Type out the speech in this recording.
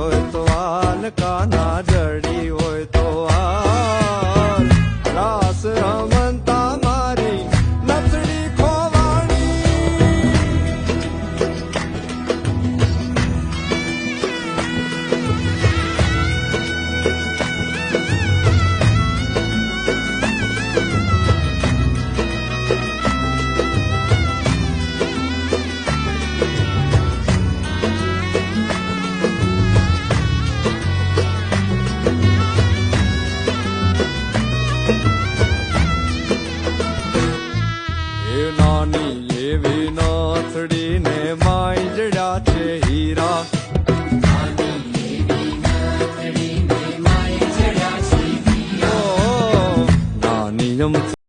હોય તો હાલ, કાના જડી હોય તો હાલ. રાસ રમતા મારી નથડી ખોવાણી. એ નાની એવી નાથડી ને માય જડ્યા છે હીરા. નાની